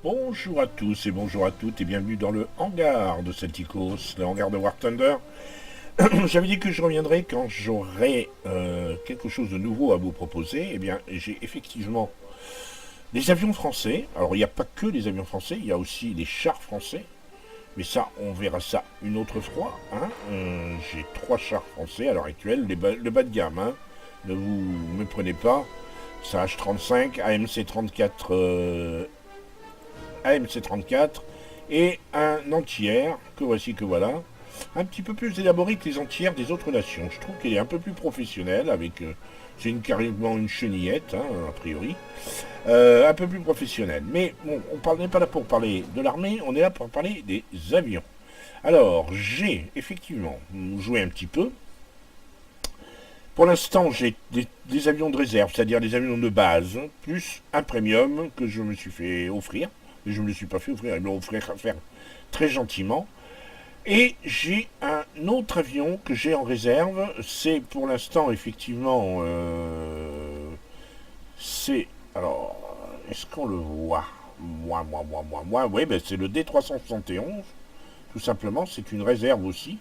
Bonjour à tous et bonjour à toutes et bienvenue dans le hangar de Celticos, le hangar de War Thunder. J'avais dit que je reviendrais quand j'aurai quelque chose de nouveau à vous proposer. Eh bien, j'ai effectivement des avions français. Alors, il n'y a pas que des avions français, il y a aussi les chars français. Mais ça, on verra ça une autre fois. Hein. J'ai 3 chars français à l'heure actuelle, le bas de gamme. Hein. Ne vous méprenez pas. Ça H-35, AMC-34... AMC-34 et un entière, que voici que voilà, un petit peu plus élaboré que les entières des autres nations. Je trouve qu'elle est un peu plus professionnelle, avec, c'est carrément une chenillette, hein, a priori, un peu plus professionnelle. Mais bon, on n'est pas là pour parler de l'armée, on est là pour parler des avions. Alors, j'ai effectivement joué un petit peu. Pour l'instant, j'ai des avions de réserve, c'est-à-dire des avions de base, plus un premium que je me suis fait offrir. Mais je ne me le suis pas fait offrir, ils me l'ont offert très gentiment. Et j'ai un autre avion que j'ai en réserve. C'est pour l'instant, effectivement, c'est... Alors, est-ce qu'on le voit? Oui, ben c'est le D371. Tout simplement, c'est une réserve aussi.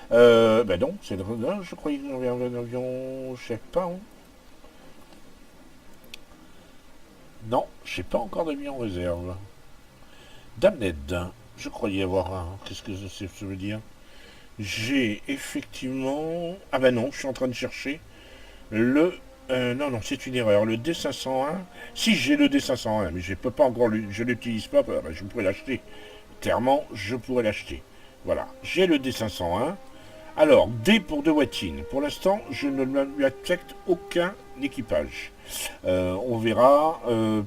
Ben non, c'est le... Je croyais que j'avais un avion... Je sais pas, hein. Non, j'ai pas encore d'avion en réserve. Damned, je croyais avoir un. Qu'est-ce que ça veut dire? J'ai effectivement... Ah ben non, je suis en train de chercher le... non, c'est une erreur. Le D501... Si, j'ai le D501, mais je peux pas encore... Je l'utilise pas, ben, je pourrais l'acheter. Clairement, je pourrais l'acheter. Voilà, j'ai le D501. Alors, D pour 2 watines. Pour l'instant, je ne lui affecte aucun équipage. On verra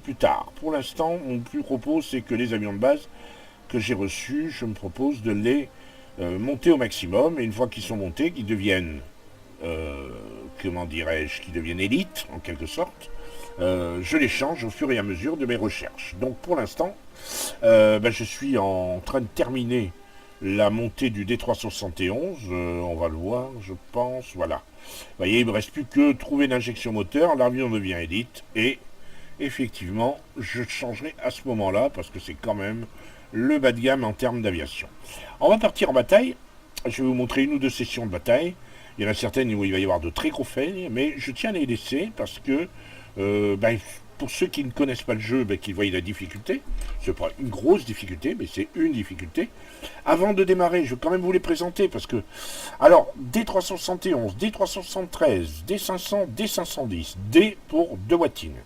plus tard. Pour l'instant, mon plus propos, c'est que les avions de base que j'ai reçus, je me propose de les monter au maximum. Et une fois qu'ils sont montés, qu'ils deviennent, comment dirais-je, qu'ils deviennent élites, en quelque sorte, je les change au fur et à mesure de mes recherches. Donc, pour l'instant, je suis en train de terminer la montée du D371, on va le voir, je pense, voilà. Vous voyez, il ne me reste plus que trouver l'injection moteur, l'avion devient élite, et effectivement, je changerai à ce moment-là, parce que c'est quand même le bas de gamme en termes d'aviation. On va partir en bataille, je vais vous montrer une ou deux sessions de bataille, il y en a certaines où il va y avoir de très gros fails, mais je tiens à les laisser, parce que, pour ceux qui ne connaissent pas le jeu, qui voient la difficulté, c'est pas une grosse difficulté, mais c'est une difficulté. Avant de démarrer, je vais quand même vous les présenter, parce que... Alors, D371, D373, D500, D510, D pour 2 watines.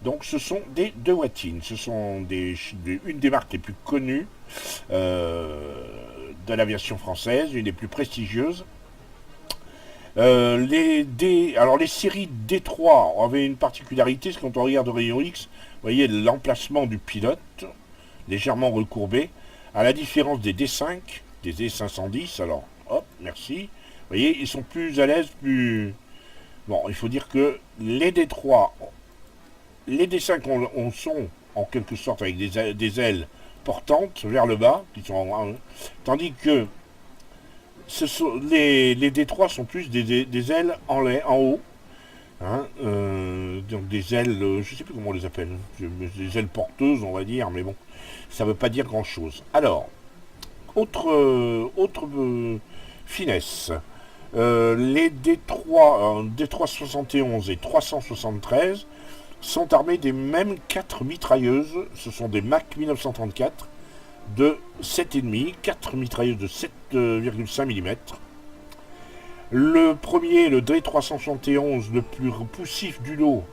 Donc ce sont des 2 watines, ce sont une des marques les plus connues de l'aviation française, une des plus prestigieuses. Alors les séries D3 avaient une particularité, c'est quand on regarde au rayon X, vous voyez l'emplacement du pilote, légèrement recourbé, à la différence des D5, des D510, alors hop, merci, vous voyez, ils sont plus à l'aise, plus... Bon, il faut dire que les D3, les D5 on sont en quelque sorte avec des ailes portantes vers le bas, qui sont tandis que les D3 sont plus des ailes en haut, hein, donc des ailes, je ne sais plus comment on les appelle, des ailes porteuses on va dire, mais bon, ça ne veut pas dire grand chose. Alors, autre finesse, les D371 et 373 sont armés des mêmes 4 mitrailleuses, ce sont des MAC 1934, de 7,5, 4 mitrailleuses de 7,5 mm. Le premier, le D371, le plus poussif du lot,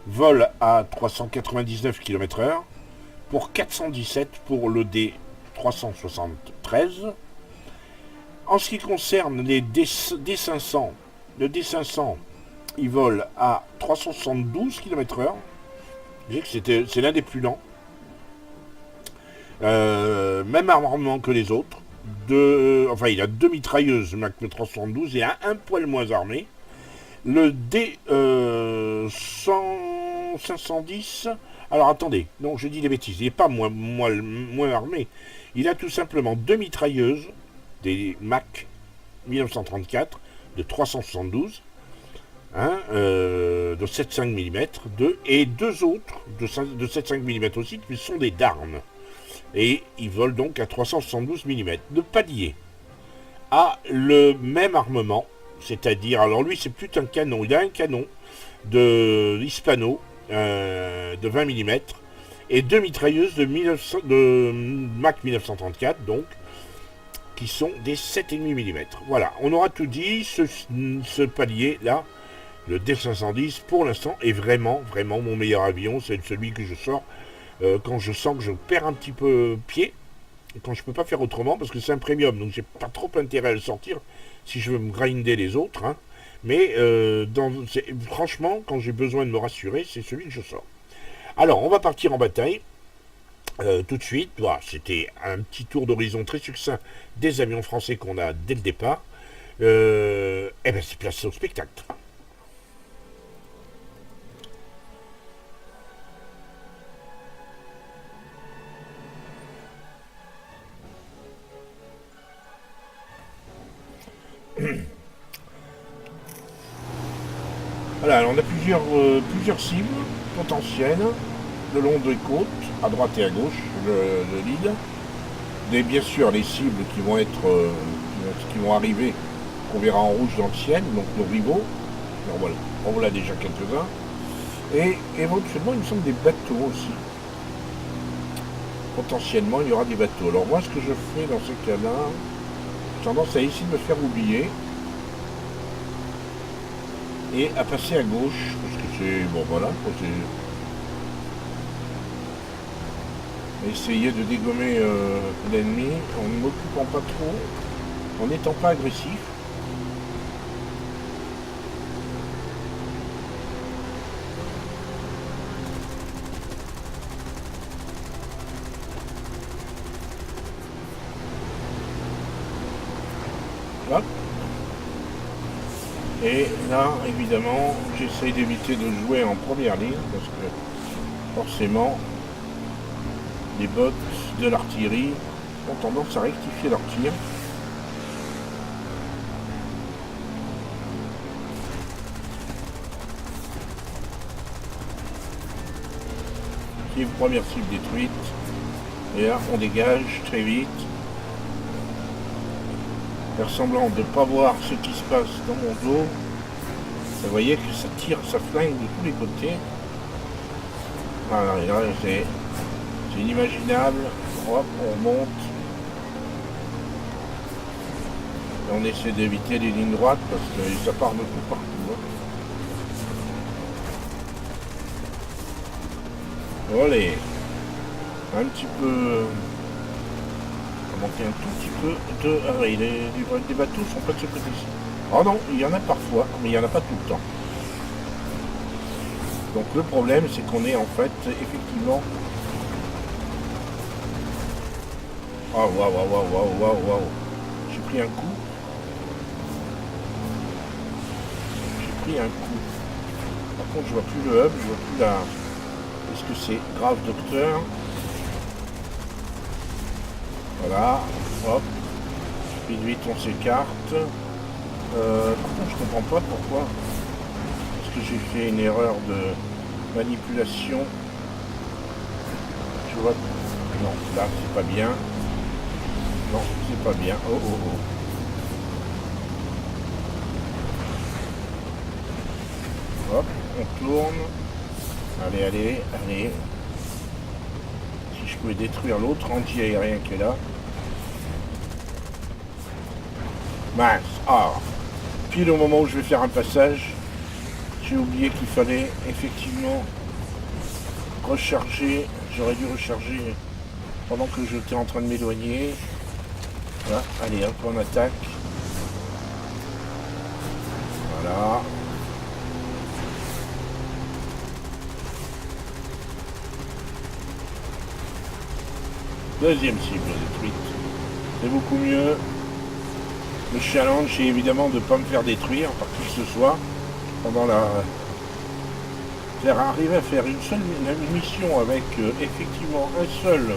vole à 399 km/h, pour 417 pour le D373. En ce qui concerne les D500, le D500, il vole à 372 km/h. C'est l'un des plus lents. Même armement que les autres. Enfin, il a 2 mitrailleuses Mac 372 et un poil moins armé. Le D510. Alors attendez, non, je dis des bêtises. Il n'est pas moins armé. Il a tout simplement 2 mitrailleuses, des Mac 1934 de 372, hein, de 7,5 mm, et deux autres de 7,5 mm aussi, qui sont des Darn. Et ils volent donc à 372 mm. De Palier a le même armement, c'est-à-dire, alors lui c'est plus un canon, il a un canon de Hispano de 20 mm et deux mitrailleuses de Mac 1934, donc, qui sont des 7,5 mm. Voilà, on aura tout dit. Ce palier-là, le D510, pour l'instant, est vraiment, vraiment mon meilleur avion. C'est celui que je sors quand je sens que je perds un petit peu pied, quand je peux pas faire autrement, parce que c'est un premium, donc j'ai pas trop intérêt à le sortir si je veux me grinder les autres. Hein. Mais franchement, quand j'ai besoin de me rassurer, c'est celui que je sors. Alors, on va partir en bataille. Tout de suite, voilà, c'était un petit tour d'horizon très succinct des avions français qu'on a dès le départ. Et bien, c'est place au spectacle. Voilà, alors on a plusieurs cibles potentielles le long des côtes, à droite et à gauche de l'île. Bien sûr, les cibles qui vont être qui vont arriver, qu'on verra en rouge dans le ciel, donc nos rivaux. On voit là déjà quelques-uns. Et éventuellement, il me semble des bateaux aussi. Potentiellement, il y aura des bateaux. Alors moi, ce que je fais dans ces cas-là, j'ai tendance à essayer de me faire oublier et à passer à gauche, parce que c'est... Bon, voilà, essayer de dégommer l'ennemi en ne m'occupant pas trop, en n'étant pas agressif. Hop. Et là, évidemment, j'essaye d'éviter de jouer en première ligne, parce que forcément, les bots de l'artillerie ont tendance à rectifier leur tir. Première cible détruite. Et là, on dégage très vite. Faire semblant de ne pas voir ce qui se passe dans mon dos. Vous voyez que ça tire, ça flingue de tous les côtés. Voilà, et là, c'est inimaginable. Hop, on monte. Et on essaie d'éviter les lignes droites parce que ça part de tout partout. Allez, un petit peu, monter un tout petit peu de... Ah oui, les bateaux sont pas de ce côté-ci. Oh non, il y en a parfois, mais il n'y en a pas tout le temps. Donc le problème, c'est qu'on est en fait, effectivement... Oh, waouh. J'ai pris un coup. Par contre, je vois plus le hub, je vois plus la... Est-ce que c'est grave docteur? Voilà, hop. Vite, on s'écarte. Par contre, je comprends pas pourquoi. Est-ce que j'ai fait une erreur de manipulation? Je vois... Non, là, c'est pas bien. Non, c'est pas bien. Oh. Hop, on tourne. Allez. Si je pouvais détruire l'autre anti-aérien qui est là. Mince. Ah. Pile au moment où je vais faire un passage, j'ai oublié qu'il fallait effectivement recharger. J'aurais dû recharger pendant que j'étais en train de m'éloigner. Voilà, allez hop, on attaque. Voilà. Deuxième cible détruite. C'est beaucoup mieux. Le challenge est évidemment de ne pas me faire détruire par qui que ce soit pendant la... Arriver à faire une mission avec effectivement un seul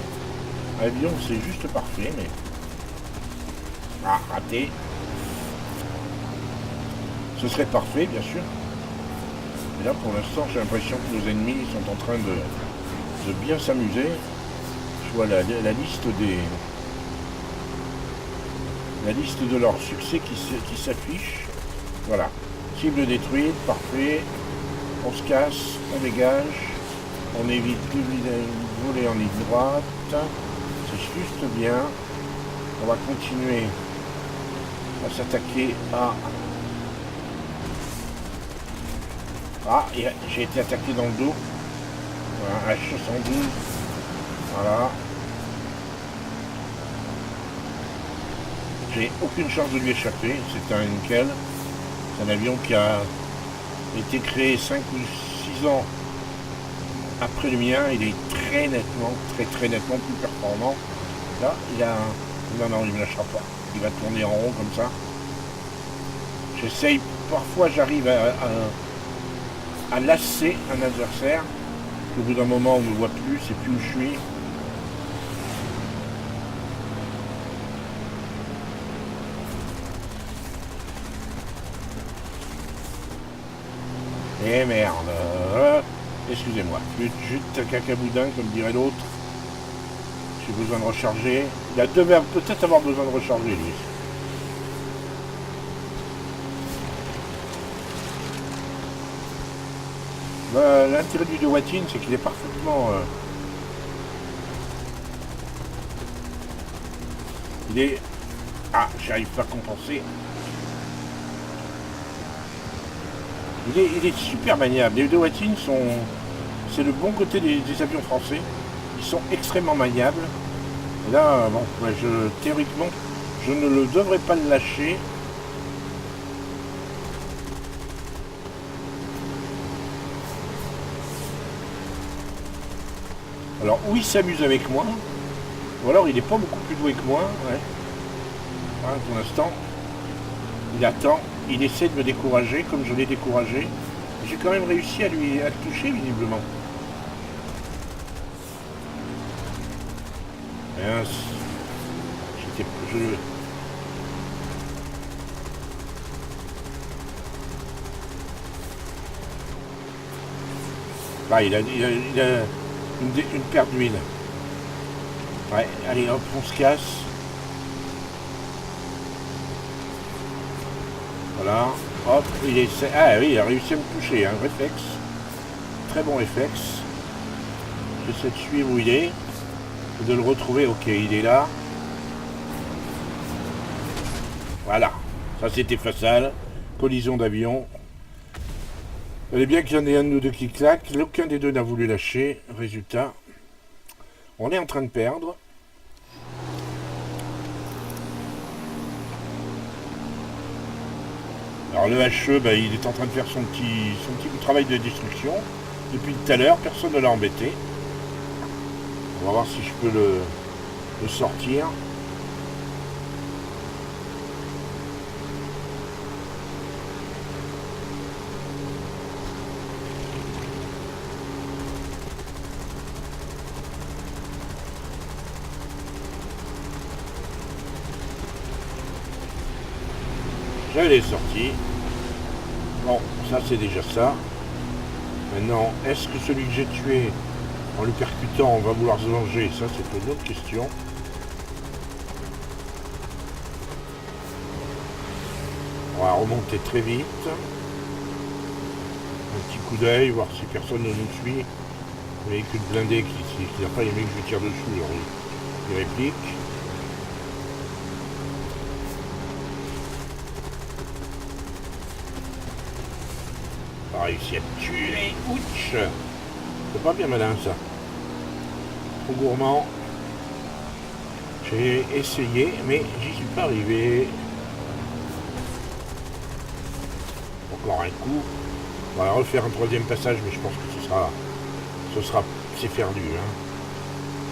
avion, c'est juste parfait, mais... Ah, raté. Ce serait parfait, bien sûr. Et là, pour l'instant, j'ai l'impression que nos ennemis sont en train de bien s'amuser. Je vois la liste la liste de leurs succès qui s'affiche. Voilà. Cible détruite, parfait. On se casse, on dégage. On évite de voler en ligne droite. C'est juste bien. On va continuer à s'attaquer à... Ah, j'ai été attaqué dans le dos. Voilà, H-112. Voilà. J'ai aucune chance de lui échapper. C'est un nickel. C'est un avion qui a été créé 5 ou 6 ans après le mien. Il est très nettement, très nettement plus performant. Là, il a... Non, il ne me lâchera pas. Il va tourner en rond comme ça. J'essaye, parfois j'arrive à lasser un adversaire. Au bout d'un moment, on ne me voit plus, c'est plus où je suis. Et merde. Excusez-moi. Juste cacaboudin, comme dirait l'autre. J'ai besoin de recharger. Il devait peut-être avoir besoin de recharger, lui. L'intérêt du Dewattin, c'est qu'il est parfaitement... il est... Ah, j'arrive pas à compenser. Il est super maniable. Les Dewattin sont... C'est le bon côté des avions français. Ils sont extrêmement maniables. Et là, bon, ouais, théoriquement, je ne le devrais pas le lâcher. Alors, ou il s'amuse avec moi, ou alors il n'est pas beaucoup plus doué que moi. Ouais. Hein, pour l'instant, il attend, il essaie de me décourager, comme je l'ai découragé. J'ai quand même réussi à le toucher, visiblement. Là, il a une perte d'huile. Ouais, allez hop, on se casse. Voilà, hop, ah oui, il a réussi à me toucher, un réflexe. Très bon réflexe. J'essaie de suivre où il est. Et de le retrouver, ok, il est là. Voilà, ça c'était fatal. Collision d'avion. Il est bien qu'il y en ait un de nous deux qui claque. Aucun des deux n'a voulu lâcher. Résultat, on est en train de perdre. Alors le HE, il est en train de faire son petit travail de destruction. Depuis tout à l'heure, personne ne l'a embêté. On va voir si je peux le sortir. Je l'ai sorti. Bon, ça c'est déjà ça. Maintenant, est-ce que celui que j'ai tué en le percutant, on va vouloir se venger? Ça c'est une autre question. On va remonter très vite. Un petit coup d'œil, voir si personne ne nous suit. Le véhicule blindé qui n'a pas aimé que je tire dessus, alors il réplique. On a réussi à tuer Ouch. C'est pas bien malin ça. Trop gourmand. J'ai essayé, mais j'y suis pas arrivé. Encore un coup. On va refaire un troisième passage, mais je pense que c'est perdu. Hein.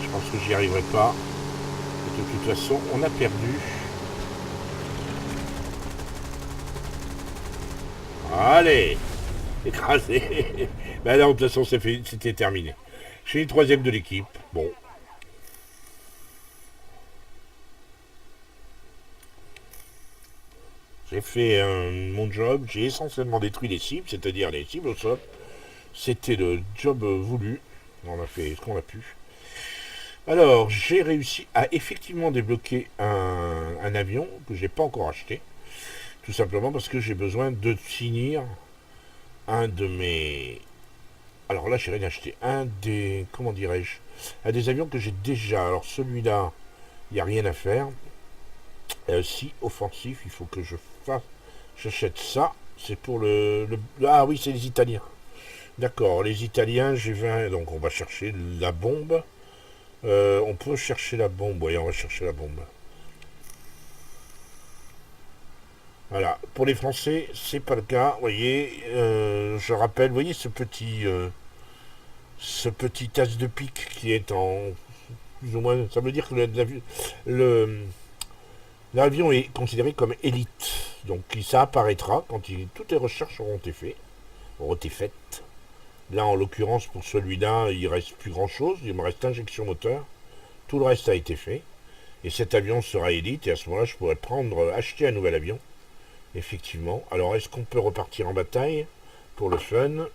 Je pense que j'y arriverai pas. Et de toute façon, on a perdu. Allez, écrasé. Ben là, de toute façon, c'était terminé. Je suis le troisième de l'équipe. Bon. J'ai fait mon job, j'ai essentiellement détruit les cibles, c'est-à-dire les cibles au sol. C'était le job voulu. On a fait ce qu'on a pu. Alors, j'ai réussi à effectivement débloquer un avion que j'ai pas encore acheté. Tout simplement parce que j'ai besoin de finir un de mes... Alors là, j'ai rien acheté. Un des... Comment dirais-je? Un des avions que j'ai déjà. Alors celui-là, il n'y a rien à faire. Si, offensif, il faut que je fasse... J'achète ça. C'est pour Ah oui, c'est les Italiens. D'accord, les Italiens, j'ai 20... Donc on va chercher la bombe. On peut chercher la bombe. Oui, on va chercher la bombe. Voilà. Pour les Français, c'est pas le cas. Vous voyez, je rappelle, vous voyez ce petit as de pique qui est en plus ou moins. Ça veut dire que le- l'avion est considéré comme élite. Donc ça apparaîtra quand toutes les recherches auront été faites. Là, en l'occurrence, pour celui-là, il reste plus grand-chose. Il me reste injection moteur. Tout le reste a été fait. Et cet avion sera élite. Et à ce moment-là, je pourrais acheter un nouvel avion. Effectivement. Alors, est-ce qu'on peut repartir en bataille pour le fun?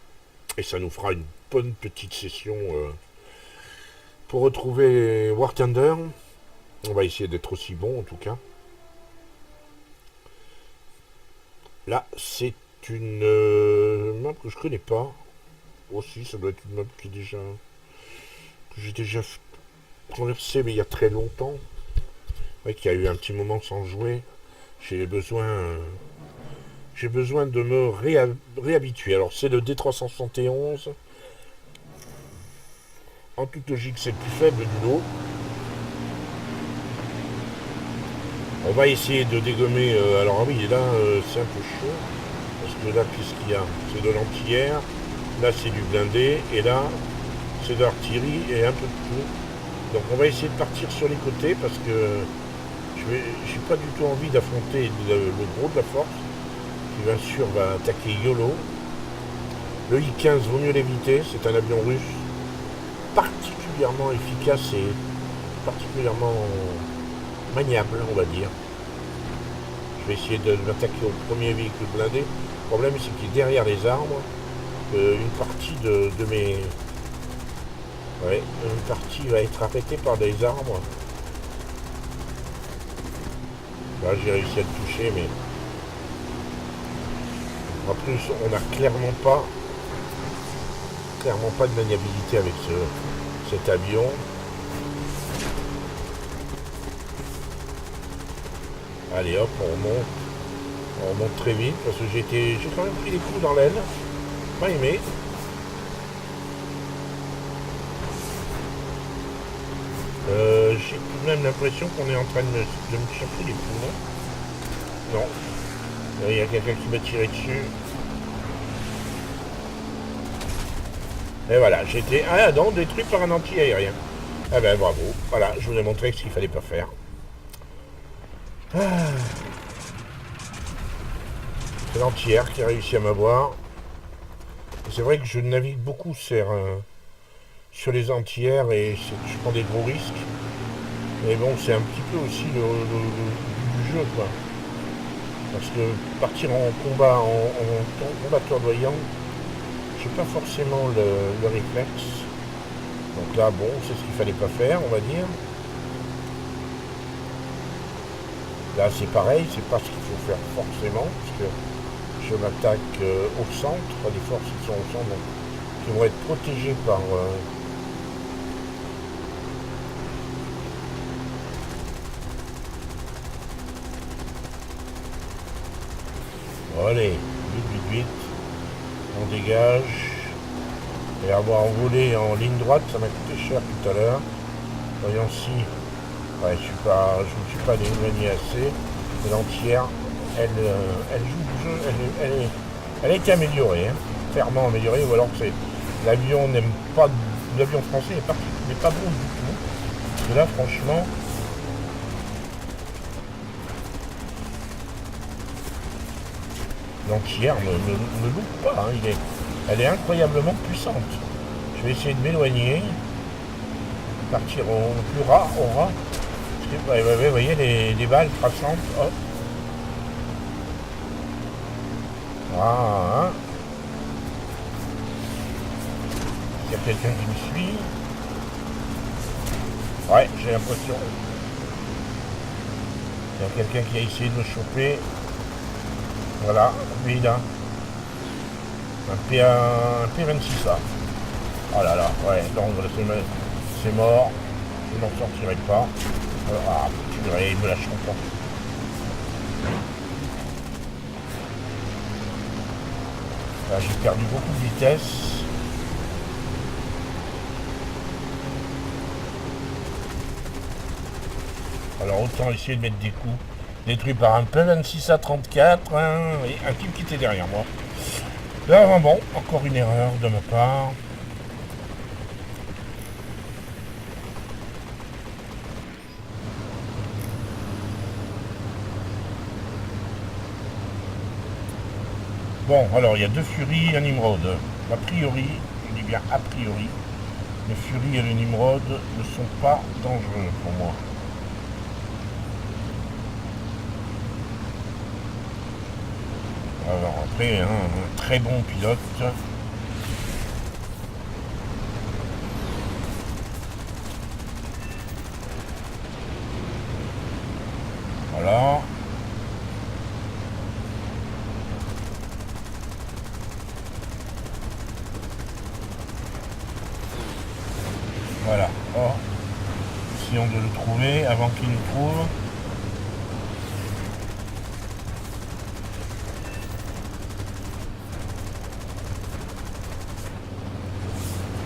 Et ça nous fera une bonne petite session pour retrouver War Thunder. On va essayer d'être aussi bon, en tout cas. Là, c'est une map que je connais pas. Aussi, ça doit être une map que j'ai déjà traversée, mais il y a très longtemps. Ouais, qu'il y a eu un petit moment sans jouer. J'ai besoin, j'ai besoin de me réhabituer. Alors, c'est le D371. En toute logique, c'est le plus faible du lot. On va essayer de dégommer. Alors, oui, là, c'est un peu chaud. Parce que là, qu'est-ce qu'il y a? C'est de l'anti-air. Là, c'est du blindé. Et là, c'est de l'artillerie et un peu de tout. Donc, on va essayer de partir sur les côtés parce que j'ai pas du tout envie d'affronter le gros de la force, qui bien sûr va attaquer YOLO. Le I-15 vaut mieux l'éviter, c'est un avion russe particulièrement efficace et particulièrement maniable, on va dire. Je vais essayer de m'attaquer au premier véhicule blindé. Le problème, c'est qu'il est derrière les arbres. Une partie de mes... Ouais, une partie va être arrêtée par des arbres. Là, j'ai réussi à le toucher, mais... En plus, on n'a clairement pas de maniabilité avec cet avion. Allez hop, on remonte très vite parce que j'ai quand même pris des coups dans l'aile. Pas aimé. J'ai tout de même l'impression qu'on est en train de me chercher les poumons. Non. Là, il y a quelqu'un qui m'a tiré dessus. Et voilà, j'ai été détruit par un anti-aérien. Ah ben bravo. Voilà, je vous ai montré ce qu'il fallait pas faire. Ah. C'est l'anti-air qui a réussi à m'avoir. C'est vrai que je navigue beaucoup sur les anti-air et je prends des gros risques. Mais bon, c'est un petit peu aussi le du jeu, quoi. Parce que partir en combat, en combat tournoyant, j'ai pas forcément le réflexe. Donc là, bon, c'est ce qu'il fallait pas faire, on va dire. Là, c'est pareil, c'est pas ce qu'il faut faire forcément, parce que je m'attaque au centre, les forces qui sont au centre, donc, qui vont être protégées par... Allez, vite, on dégage. Et avoir volé en ligne droite, ça m'a coûté cher tout à l'heure. Voyons si... Ouais, je ne suis pas éloigné assez. Et l'entière, elle joue le jeu, elle a été améliorée, hein, clairement améliorée, ou alors que l'avion n'aime pas, l'avion français n'est pas bon du tout. Parce que là, franchement, l'entière ne loupe pas, hein, elle est incroyablement puissante. Je vais essayer de m'éloigner, partir au plus ras, au ras. Vous voyez les balles traçantes, hop. Ah, hein. qu'il y a quelqu'un qui me suit. Ouais, j'ai l'impression. Il y a quelqu'un qui a essayé de me choper. Voilà, lui là. Un P26A. Oh là là, ouais, donc c'est mort. Je n'en sortirai pas. Ah, purée, ils me lâcheront pas. Là, j'ai perdu beaucoup de vitesse. Alors autant essayer de mettre des coups. Détruit par un P26A34, et un type qui était derrière moi. Là, bon, encore une erreur de ma part. Bon, alors il y a deux Fury et un Nimrod. A priori, je dis bien a priori, le Fury et le Nimrod ne sont pas dangereux pour moi. Alors après, un très bon pilote. Voilà. Voilà. Oh. Essayons de le trouver avant qu'il nous trouve.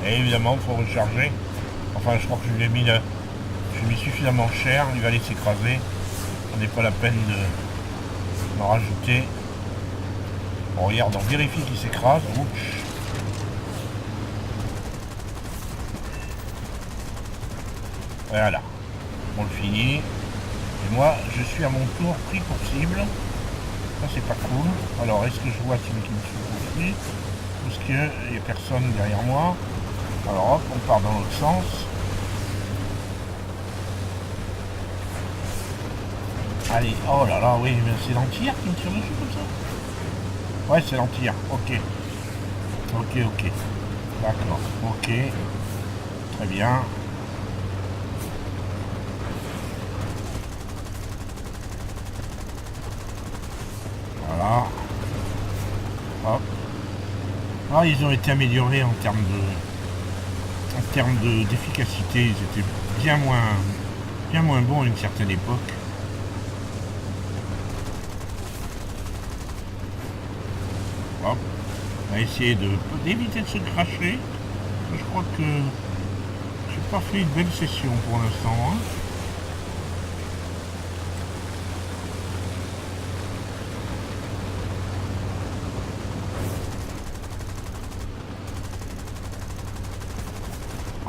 Et évidemment, il faut recharger. Enfin, je crois que je l'ai mis là. Je l'ai mis suffisamment cher. Il va aller s'écraser. Ce n'est pas la peine de m'en rajouter. On regarde, on vérifie qu'il s'écrase. Ouch. Voilà. On le finit. Et moi, je suis à mon tour pris pour cible. Ça, c'est pas cool. Alors, est-ce que je vois celui qui me poursuit? Parce qu'il n'y a personne derrière moi. Alors, hop, on part dans l'autre sens. Allez, oh là là, oui, mais c'est l'anti-tir qui me tire dessus comme ça? Ouais, c'est l'anti-tir, ok. Ok. D'accord, ok. Très bien. Voilà. Hop. Ah, ils ont été améliorés en termes d'efficacité. Ils étaient bien moins bons à une certaine époque. Hop. On va essayer d'éviter de se cracher. Je crois que j'ai pas fait une belle session pour l'instant. Hein.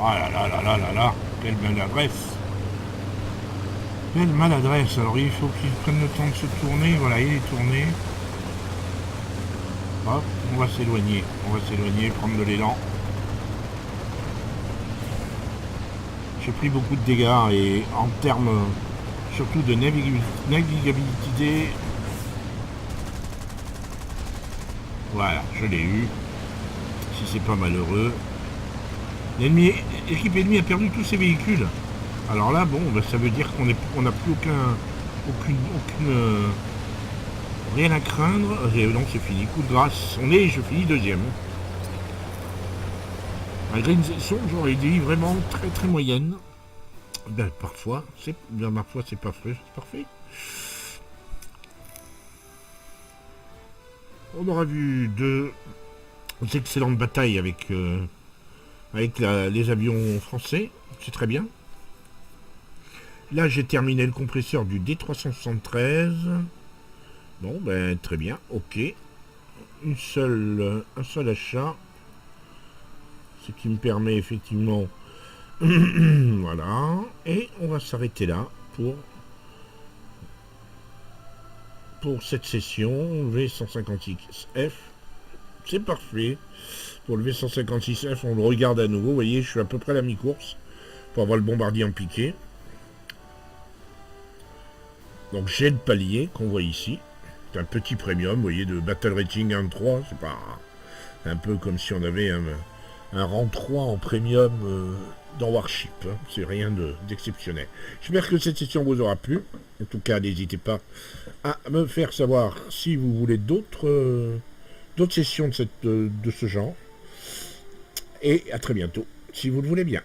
Oh là là là là là là, quelle maladresse. Quelle maladresse. Alors il faut qu'il prenne le temps de se tourner. Voilà, il est tourné. Hop, on va s'éloigner, prendre de l'élan. J'ai pris beaucoup de dégâts et en termes surtout de navigabilité, voilà, je l'ai eu. Si c'est pas malheureux. L'équipe ennemie a perdu tous ses véhicules. Alors là, bon, ça veut dire qu'on n'a plus aucune rien à craindre. Non, c'est fini. Coup de grâce. Je finis deuxième. Malgré une session, j'aurais dit vraiment très très moyenne. Ben, parfois, c'est parfait. On aura vu deux excellentes batailles avec les avions français. C'est très bien. Là, j'ai terminé le compresseur du D373. Bon, ben, très bien. Ok. Un seul achat. Ce qui me permet effectivement... voilà. Et on va s'arrêter là pour cette session V156F. C'est parfait. Pour le V156F, on le regarde à nouveau. Vous voyez, je suis à peu près à la mi-course pour avoir le bombardier en piqué. Donc j'ai le palier qu'on voit ici. C'est un petit premium, vous voyez, de Battle Rating 1.3. C'est pas un peu comme si on avait un rang 3 en premium dans Warship. Hein. C'est rien d'exceptionnel. J'espère que cette session vous aura plu. En tout cas, n'hésitez pas à me faire savoir si vous voulez d'autres sessions de ce genre. Et à très bientôt, si vous le voulez bien.